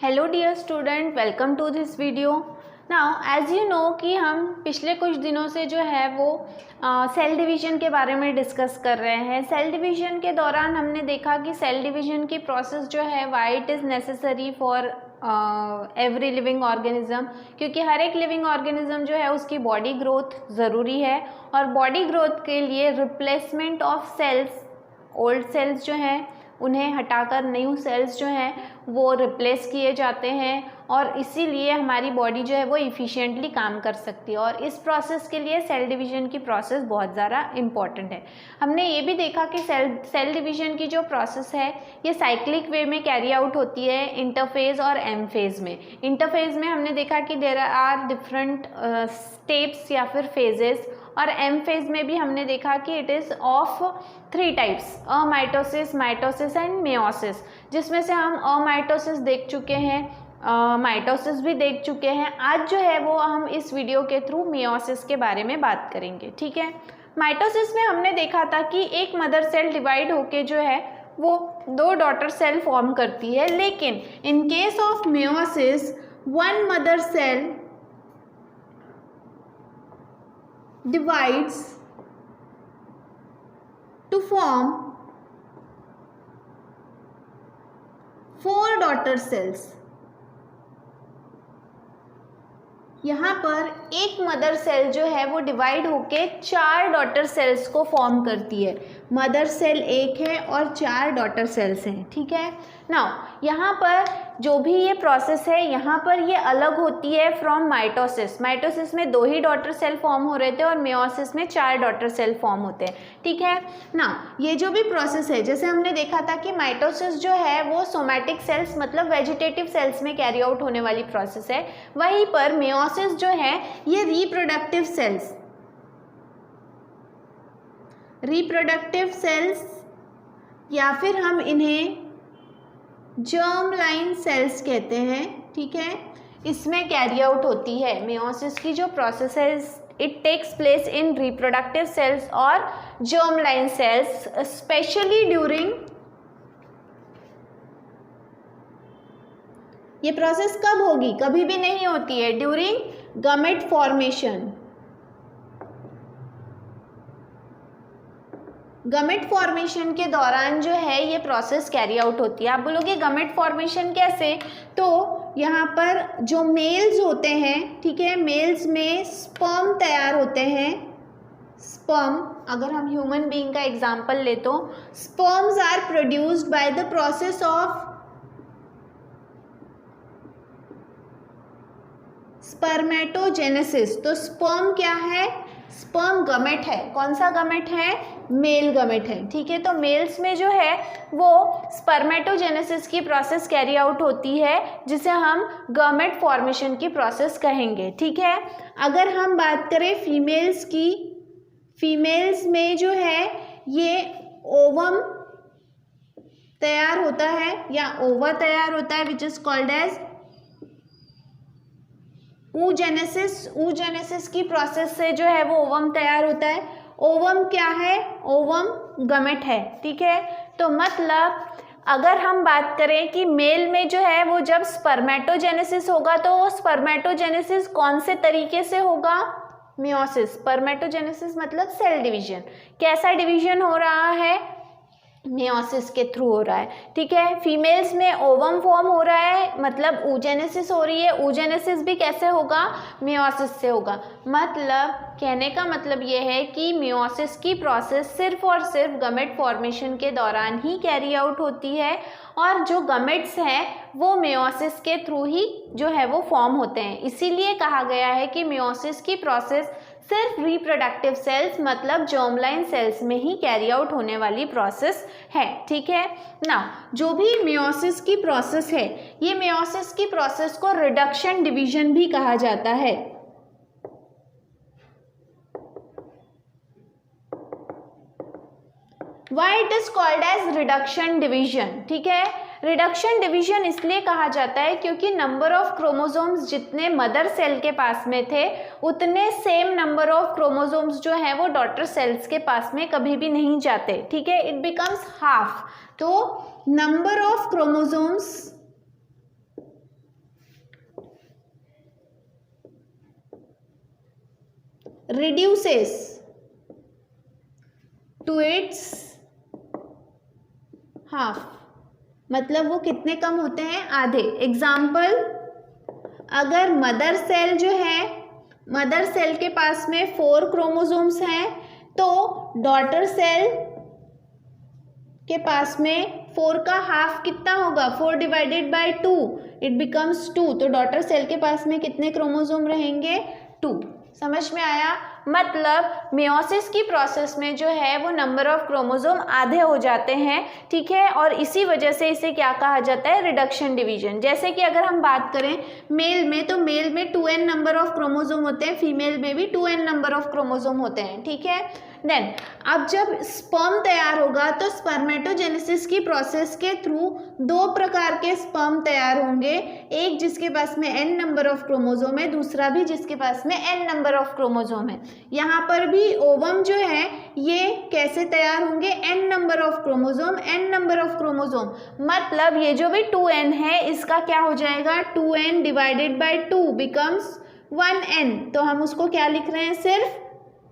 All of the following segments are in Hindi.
Hello dear student, welcome to this video. Now as you know कि हम पिछले कुछ दिनों से जो है वो सेल डिवीज़न के बारे में डिस्कस कर रहे हैं। सेल डिवीज़न के दौरान हमने देखा कि सेल डिवीज़न की प्रोसेस जो है why it is necessary for every living organism, क्योंकि हर एक लिविंग ऑर्गेनिज्म जो है उसकी बॉडी ग्रोथ ज़रूरी है और बॉडी ग्रोथ के लिए replacement of cells, old cells जो हैं उन्हें हटाकर न्यू सेल्स जो हैं वो रिप्लेस किए जाते हैं और इसीलिए हमारी बॉडी जो है वो इफ़िशिएंटली काम कर सकती है और इस प्रोसेस के लिए सेल डिवीज़न की प्रोसेस बहुत ज़्यादा इम्पॉर्टेंट है। हमने ये भी देखा कि सेल डिवीज़न की जो प्रोसेस है ये साइक्लिक वे में कैरी आउट होती है इंटरफेज़ और एम फेज़ में। इंटरफेज़ में हमने देखा कि देयर आर डिफरेंट स्टेप्स या फिर फेजेस और एम फेज़ में भी हमने देखा कि it is of 3 types, mitosis, mitosis and meiosis, जिसमें से हम माइटोसिस देख चुके हैं, माइटोसिस भी देख चुके हैं। आज जो है वो हम इस वीडियो के थ्रू मेयोसिस के बारे में बात करेंगे। ठीक है, माइटोसिस में हमने देखा था कि एक मदर सेल डिवाइड होके जो है वो 2 डॉटर सेल फॉर्म करती है, लेकिन in case of meiosis 1 mother cell divides to form 4 daughter cells। यहाँ पर एक मदर सेल जो है वो डिवाइड होके 4 डॉटर सेल्स को फॉर्म करती है। मदर सेल एक है और 4 डॉटर सेल्स हैं। ठीक है, नाउ यहाँ पर जो भी ये प्रोसेस है यहाँ पर ये अलग होती है फ्रॉम माइटोसिस। माइटोसिस में 2 ही डॉटर सेल फॉर्म हो रहे थे और मेयोसिस में 4 डॉटर सेल फॉर्म होते हैं। ठीक है ना, ये जो भी प्रोसेस है जैसे हमने देखा था कि माइटोसिस जो है वो सोमैटिक सेल्स मतलब वेजिटेटिव सेल्स में कैरी आउट होने वाली प्रोसेस है, वहीं पर मेयोसिस जो है ये रिप्रोडक्टिव सेल्स या फिर हम इन्हें जर्म लाइन सेल्स कहते हैं। ठीक है, इसमें कैरी आउट होती है। मेयोसिस की जो प्रोसेस है it takes place in reproductive cells और germ line cells, specially during, ये प्रोसेस कब होगी? कभी भी नहीं होती है, during gamete formation. Gamete formation के दौरान जो है ये प्रोसेस कैरी आउट होती है। आप बोलोगे गमेट फॉर्मेशन कैसे? तो यहाँ पर जो मेल्स होते हैं, ठीक है, मेल्स में स्पर्म तैयार होते हैं। स्पर्म, अगर हम ह्यूमन बीइंग का एग्जांपल ले तो sperms are produced by the process of spermatogenesis. तो स्पर्म क्या है? स्पर्म गमेट है। कौन सा गमेट है? मेल गमेट है। ठीक है, तो मेल्स में जो है वो स्पर्मेटोजेनेसिस की प्रोसेस कैरी आउट होती है जिसे हम गमेट फॉर्मेशन की प्रोसेस कहेंगे। ठीक है, अगर हम बात करें फीमेल्स की, फीमेल्स में जो है ये ओवम तैयार होता है या ओवा तैयार होता है which is called as oogenesis। oogenesis की प्रोसेस से जो है वो ओवम तैयार होता है। ओवम क्या है? ओवम गमेट है। ठीक है, तो मतलब अगर हम बात करें कि मेल में जो है वो जब स्पर्मेटोजेनेसिस होगा तो वो स्पर्मेटोजेनेसिस कौन से तरीके से होगा? मेयोसिस। स्पर्मेटोजेनेसिस मतलब सेल डिवीजन। कैसा डिवीजन हो रहा है? मेयोसिस के थ्रू हो रहा है। ठीक है, फीमेल्स में ओवम फॉर्म हो रहा है मतलब oogenesis हो रही है। oogenesis भी कैसे होगा? मेयोसिस से होगा। मतलब कहने का मतलब ये है कि मेयोसिस की प्रोसेस सिर्फ और सिर्फ गमेट फॉर्मेशन के दौरान ही कैरी आउट होती है और जो गमेट्स हैं वो मेयोसिस के थ्रू ही जो है वो फॉर्म होते हैं। इसीलिए कहा गया है कि मेयोसिस की प्रोसेस सिर्फ रिप्रोडक्टिव सेल्स मतलब जर्मलाइन सेल्स में ही कैरी आउट होने वाली प्रोसेस है। ठीक है ना, जो भी मेयोसिस की प्रोसेस है ये मेयोसिस की प्रोसेस को रिडक्शन डिवीजन भी कहा जाता है। Why it is called as reduction division? ठीक है, रिडक्शन डिवीजन इसलिए कहा जाता है क्योंकि नंबर ऑफ क्रोमोसोम्स जितने मदर सेल के पास में थे उतने सेम नंबर ऑफ क्रोमोसोम्स जो है वो डॉटर सेल्स के पास में कभी भी नहीं जाते। ठीक है, इट बिकम्स हाफ। तो number of chromosomes reduces to its half, मतलब वो कितने कम होते हैं, आधे। एग्जाम्पल, अगर मदर सेल जो है, मदर सेल के पास में 4 क्रोमोसोम्स हैं, तो डॉटर सेल के पास में 4 का हाफ कितना होगा, 4 डिवाइडेड बाय 2, इट बिकम्स 2। तो डॉटर सेल के पास में कितने क्रोमोसोम रहेंगे, 2। समझ में आया? मतलब मियोसिस की प्रोसेस में जो है वो नंबर ऑफ क्रोमोसोम आधे हो जाते हैं, ठीक है, और इसी वजह से इसे क्या कहा जाता है, रिडक्शन डिवीजन। जैसे कि अगर हम बात करें मेल में, तो मेल में 2n नंबर ऑफ क्रोमोसोम होते हैं, फीमेल में भी 2n नंबर ऑफ क्रोमोसोम होते हैं, ठीक है। देन अब जब स्पर्म तैयार होगा तो स्पर्मेटोजेनेसिस की प्रोसेस के थ्रू 2 प्रकार के स्पर्म तैयार होंगे, एक जिसके पास में n नंबर ऑफ क्रोमोसोम है, दूसरा भी जिसके पास में n नंबर ऑफ क्रोमोसोम है। यहाँ पर भी ओवम जो है ये कैसे तैयार होंगे, n number of chromosome, n number of chromosome, मतलब ये जो भी 2n है इसका क्या हो जाएगा, 2n divided by 2 becomes 1n। तो हम उसको क्या लिख रहे हैं, सिर्फ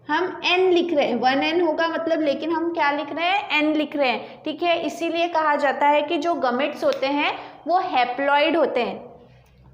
हम n लिख रहे हैं, 1n होगा मतलब, लेकिन हम क्या लिख रहे हैं, n लिख रहे हैं, ठीक है। इसीलिए कहा जाता है कि जो गमेट्स होते हैं वो हैप्लॉइड होते हैं।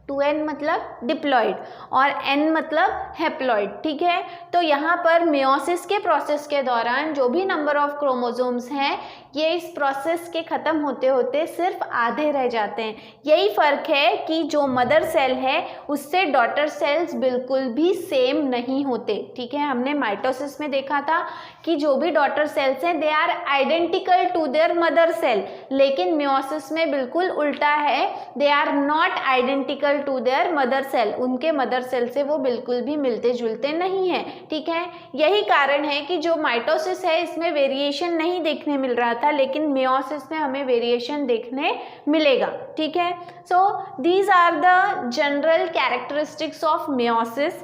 2n मतलब डिप्लॉइड और n मतलब हैप्लॉइड, ठीक है। तो यहाँ पर मियोसिस के प्रोसेस के दौरान जो भी नंबर ऑफ क्रोमोसोम्स हैं ये इस प्रोसेस के ख़त्म होते होते सिर्फ आधे रह जाते हैं। यही फ़र्क है कि जो मदर सेल है उससे डॉटर सेल्स बिल्कुल भी सेम नहीं होते, ठीक है। हमने माइटोसिस में देखा था कि जो भी डॉटर सेल्स हैं they are identical to their mother cell, लेकिन मियोसिस में बिल्कुल उल्टा है, they are not identical to their mother cell, उनके मदर सेल से वो बिल्कुल भी मिलते जुलते नहीं हैं, ठीक है। यही कारण है कि जो माइटोसिस है इसमें वेरिएशन नहीं देखने मिल रहा था, लेकिन मियोसिस में हमें वेरिएशन देखने मिलेगा, ठीक है। So these are the general characteristics of meiosis.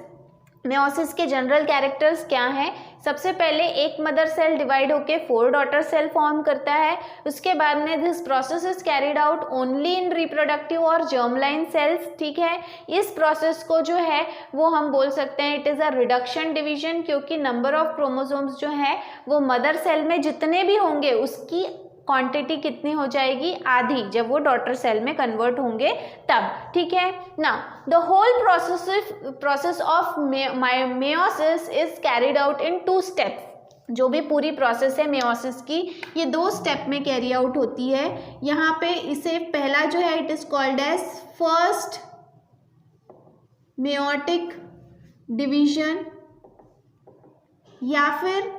Meiosis के जनरल कैरेक्टर्स क्या हैं? सबसे पहले एक मदर सेल डिवाइड होके 4 डॉटर सेल फॉर्म करता है। उसके बाद में this process is carried out only in reproductive और जर्मलाइन सेल्स, ठीक है। इस प्रोसेस को जो है वो हम बोल सकते हैं it is a reduction division, क्योंकि नंबर ऑफ क्रोमोसोम्स जो है वो मदर सेल में जितने भी होंगे उसकी क्वांटिटी कितनी हो जाएगी, आधी, जब वो डॉटर सेल में कन्वर्ट होंगे तब, ठीक है ना। The whole process of meiosis is carried out in 2 steps. जो भी पूरी प्रोसेस है मियोसिस की ये 2 स्टेप में कैरी आउट होती है। यहाँ पे इसे पहला जो है it is called as first meiotic division या फिर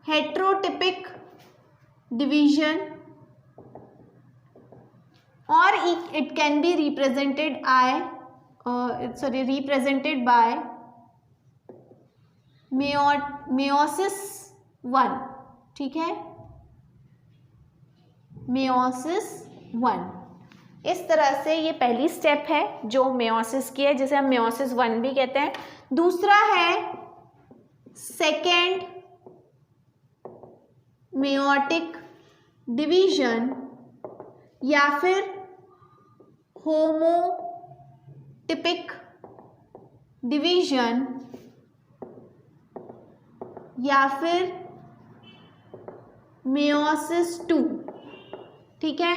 हेट्रोटिपिक डिवीजन, और it can be represented by meiosis 1, ठीक है, meiosis 1। इस तरह से ये पहली स्टेप है जो मियोसिस की है, जिसे हम meiosis 1 भी कहते हैं। दूसरा है सेकेंड मेयोटिक डिवीजन या फिर होमोटिपिक डिवीजन या फिर मेयोसिस 2, ठीक है।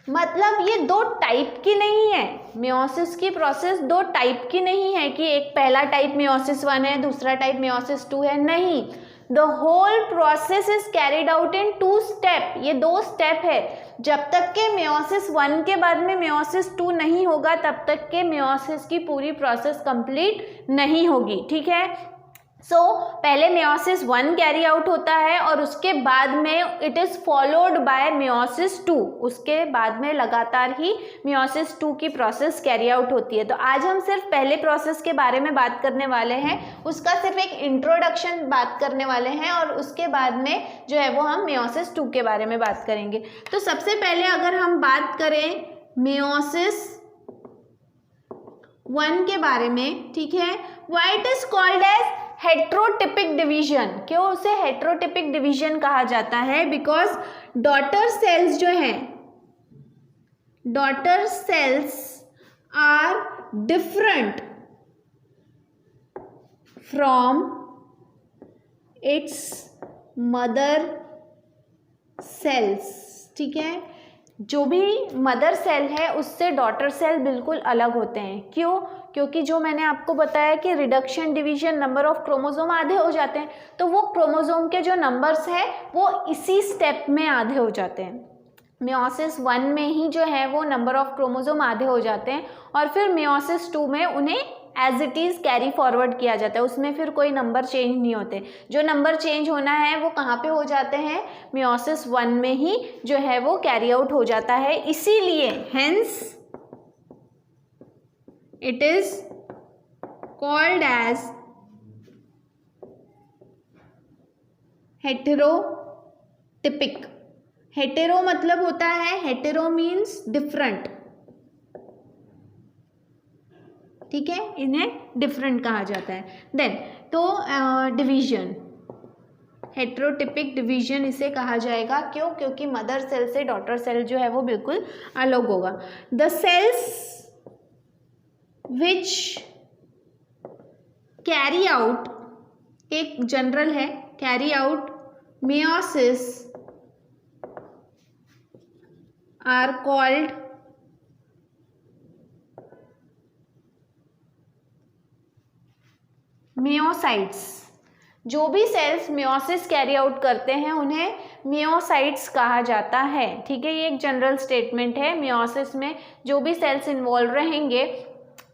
मतलब ये 2 टाइप की नहीं है, मियोसिस की प्रोसेस 2 टाइप की नहीं है कि एक पहला टाइप मियोसिस 1 है दूसरा टाइप मियोसिस 2 है, नहीं। The whole process is carried out in 2 step. ये 2 स्टेप है। जब तक के मियोसिस 1 के बाद में मियोसिस 2 नहीं होगा तब तक के मियोसिस की पूरी प्रोसेस कंप्लीट नहीं होगी, ठीक है। पहले मियोसिस 1 कैरी आउट होता है और उसके बाद में it is followed by meiosis 2, उसके बाद में लगातार ही मियोसिस 2 की प्रोसेस कैरी आउट होती है। तो आज हम सिर्फ पहले प्रोसेस के बारे में बात करने वाले हैं, उसका सिर्फ एक इंट्रोडक्शन बात करने वाले हैं और उसके बाद में जो है वो हम मियोसिस 2 के बारे में बात करेंगे। तो सबसे पहले अगर हम बात करें मियोसिस 1 के बारे में, ठीक है, why it is called as heterotypic division. क्यों उसे हेट्रोटिपिक डिवीजन कहा जाता है? बिकॉज डॉटर सेल्स जो हैं, daughter cells are different from its mother cells, ठीक है। जो भी मदर सेल है उससे डॉटर सेल बिल्कुल अलग होते हैं। क्यों? क्योंकि जो मैंने आपको बताया कि reduction, division, number of chromosome आधे हो जाते हैं, तो वो क्रोमोसोम के जो नंबर्स हैं वो इसी स्टेप में आधे हो जाते हैं। मियोसिस 1 में ही जो है वो नंबर ऑफ क्रोमोसोम आधे हो जाते हैं और फिर मियोसिस 2 में उन्हें as it is carry forward किया जाता है, उसमें फिर कोई नंबर चेंज नहीं होते। जो नंबर चेंज होना है वो कहाँ पे हो जाते हैं? मियोसिस 1 में ही जो है वो कैरी आउट हो जाता है। इसीलिए hence it is called as heterotypic. Hetero मतलब होता है, हेटेरो मीन्स डिफरेंट, ठीक है, इन्हें डिफरेंट कहा जाता है। देन तो डिवीजन, हेटेरोटिपिक डिवीजन इसे कहा जाएगा। क्यों? क्योंकि मदर सेल से डॉटर सेल जो है वो बिल्कुल अलग होगा। The cells which carry out, एक जनरल है, carry out meiosis are called meiocytes. जो भी सेल्स मियोसिस कैरी आउट करते हैं उन्हें मियोसाइट्स कहा जाता है, ठीक है। ये एक जनरल स्टेटमेंट है। मियोसिस में जो भी सेल्स इन्वॉल्व रहेंगे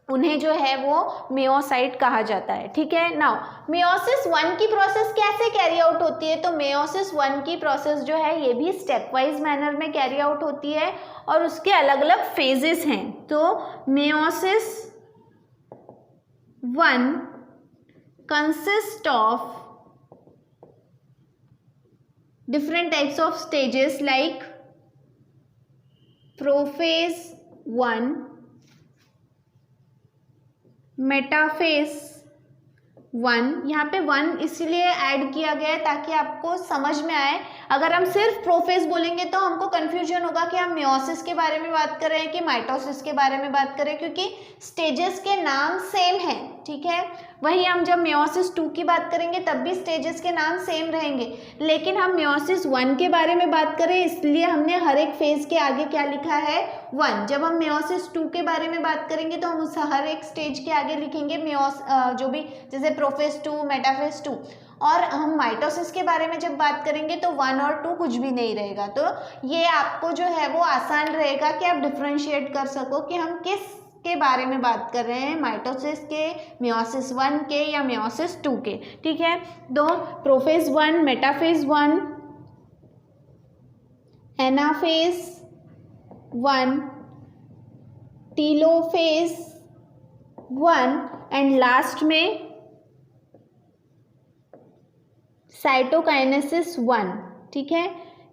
उन्हें जो है वो मियोसाइट कहा जाता है, ठीक है। नाउ मियोसिस 1 की प्रोसेस कैसे कैरी आउट होती है? तो मियोसिस 1 की प्रोसेस जो है ये भी स्टेप वाइज मैनर में कैरी आउट होती है और उसके अलग अलग फेजेस हैं। तो meiosis 1 consist of different types of stages like prophase 1, metaphase 1। यहाँ पे 1 इसलिए ऐड किया गया है ताकि आपको समझ में आए। अगर हम सिर्फ प्रोफेज बोलेंगे तो हमको कंफ्यूजन होगा कि हम मियोसिस के बारे में बात कर रहे हैं कि माइटोसिस के बारे में बात कर रहे हैं, क्योंकि स्टेजेस के नाम सेम हैं, ठीक है। वहीं हम जब मियोसिस 2 की बात करेंगे तब भी स्टेजेस के नाम सेम रहेंगे, लेकिन हम मियोसिस 1 के बारे में बात करें इसलिए हमने हर एक फेज के आगे क्या लिखा है? 1। जब हम मियोसिस 2 के बारे में बात करेंगे तो हम उस हर एक स्टेज के आगे लिखेंगे जो भी, जैसे प्रोफेज 2, मेटाफेज 2। और हम माइटोसिस के बारे में जब बात करेंगे तो 1 और 2 कुछ भी नहीं रहेगा। तो ये आपको जो है वो आसान रहेगा कि आप डिफ्रेंशिएट कर सको कि हम किस के बारे में बात कर रहे हैं, माइटोसिस के, मियोसिस 1 के या मियोसिस 2 के, ठीक है। तो prophase 1, metaphase 1, anaphase 1, telophase 1 and last में साइटोकाइनेसिस 1, ठीक है।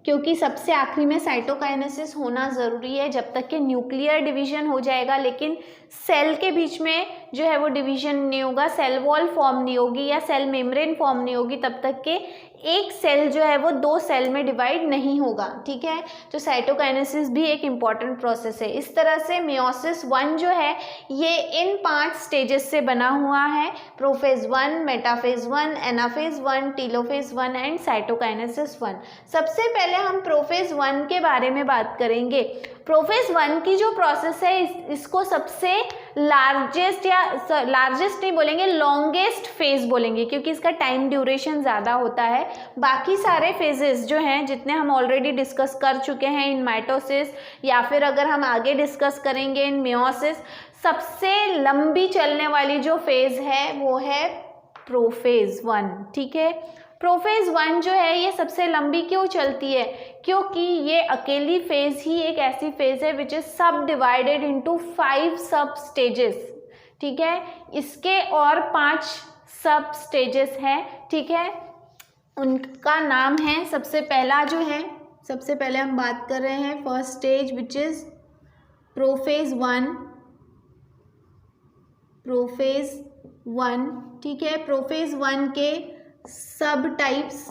क्योंकि सबसे आखिरी में साइटोकाइनेसिस होना ज़रूरी है। जब तक कि न्यूक्लियर डिवीजन हो जाएगा लेकिन सेल के बीच में जो है वो डिवीजन नहीं होगा, सेल वॉल फॉर्म नहीं होगी या सेल मेम्ब्रेन फॉर्म नहीं होगी, तब तक के एक सेल जो है वो 2 सेल में डिवाइड नहीं होगा, ठीक है। तो साइटोकाइनेसिस भी एक इम्पॉर्टेंट प्रोसेस है। इस तरह से मियोसिस 1 जो है ये इन 5 स्टेजेस से बना हुआ है, prophase 1, metaphase 1, anaphase 1, telophase 1 and cytokinesis 1। सबसे पहले हम प्रोफेज 1 के बारे में बात करेंगे। प्रोफेज 1 की जो प्रोसेस है इसको सबसे लार्जेस्ट या लार्जेस्ट नहीं बोलेंगे, लॉन्गेस्ट फेज बोलेंगे, क्योंकि इसका टाइम ड्यूरेशन ज़्यादा होता है। बाकी सारे फेजेस जो हैं जितने हम ऑलरेडी डिस्कस कर चुके हैं इन माइटोसिस या फिर अगर हम आगे डिस्कस करेंगे इन मियोसिस, सबसे लंबी चलने वाली जो फेज है वो है प्रोफेज 1, ठीक है। प्रोफेज 1 जो है ये सबसे लंबी क्यों चलती है? क्योंकि ये अकेली फेज ही एक ऐसी फेज है विच इज सब डिवाइडेड इनटू 5 सब स्टेजेस, ठीक है। इसके और 5 सब स्टेजेस हैं, ठीक है। उनका नाम है, सबसे पहला जो है, सबसे पहले हम बात कर रहे हैं first stage which is prophase 1, prophase 1, ठीक है। प्रोफेज 1 के सब टाइप्स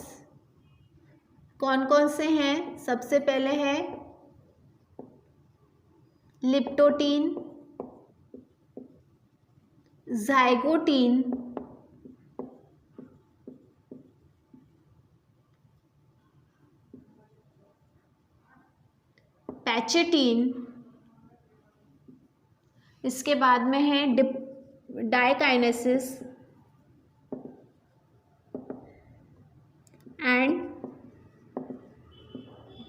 कौन कौन से हैं? सबसे पहले है लिप्टोटीन, जाइगोटीन, पैचेटीन, इसके बाद में है डाइकाइनेसिस एंड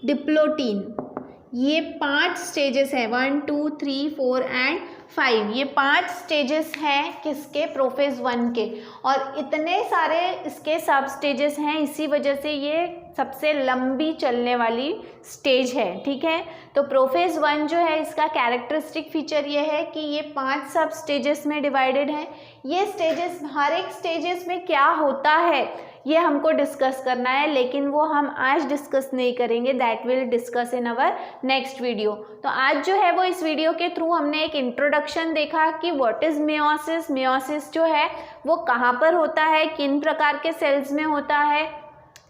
डिप्लोटीन। ये 5 स्टेजेस हैं, 1 2 3 4 एंड 5। ये 5 स्टेजेस हैं किसके, प्रोफेज 1 के। और इतने सारे इसके सब स्टेजेस हैं, इसी वजह से ये सबसे लंबी चलने वाली स्टेज है। ठीक है, तो प्रोफेज 1 जो है इसका कैरेक्टरिस्टिक फीचर ये है कि ये 5 सब स्टेजेस में डिवाइडेड है। ये स्टेजेस, हर एक स्टेजेस में क्या होता है ये हमको डिस्कस करना है, लेकिन वो हम आज डिस्कस नहीं करेंगे, that will discuss in our next video. तो आज जो है वो इस वीडियो के थ्रू हमने एक इंट्रोडक्शन देखा कि व्हाट इज़ मेयोसिस, मेयोसिस जो है वो कहाँ पर होता है, किन प्रकार के सेल्स में होता है,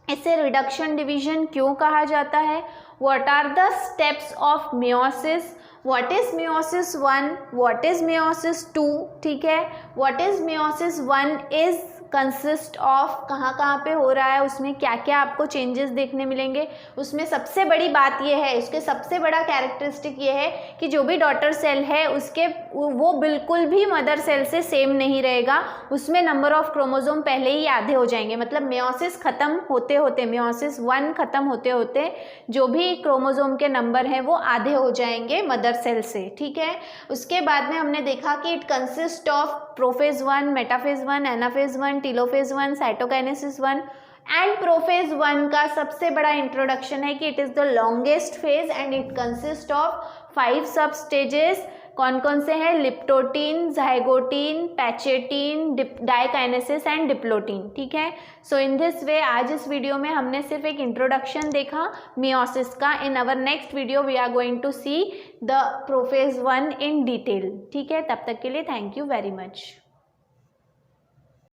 इसे रिडक्शन डिवीजन क्यों कहा जाता है, what are the steps of meiosis, what is meiosis 1, what is meiosis 2, ठीक है, what is meiosis 1 is consist of, कहाँ कहाँ पे हो रहा है, उसमें क्या क्या आपको चेंजेस देखने मिलेंगे। उसमें सबसे बड़ी बात ये है, इसके सबसे बड़ा कैरेक्टरिस्टिक ये है कि जो भी डॉटर सेल है उसके वो बिल्कुल भी मदर सेल से सेम नहीं रहेगा, उसमें नंबर ऑफ क्रोमोसोम पहले ही आधे हो जाएंगे। मतलब मेयोसिस ख़त्म होते होते, मेयोसिस 1 ख़त्म होते होते जो भी क्रोमोसोम के नंबर हैं वो आधे हो जाएंगे मदर सेल से। ठीक है, उसके बाद में हमने देखा कि it consist of prophase 1, metaphase 1, anaphase 1, telophase 1, cytokinesis 1 and prophase 1 का सबसे बड़ा इंट्रोडक्शन है कि it is the longest phase and it consist of 5 sub stages. कौन कौन से हैं, leptotene, zygotene, pachytene, diakinesis and diplotene. ठीक है, सो इन दिस वे आज इस वीडियो में हमने सिर्फ एक इंट्रोडक्शन देखा मेयोसिस का। In our next video we are going to see the prophase 1 in detail. ठीक है, तब तक के लिए थैंक यू वेरी मच।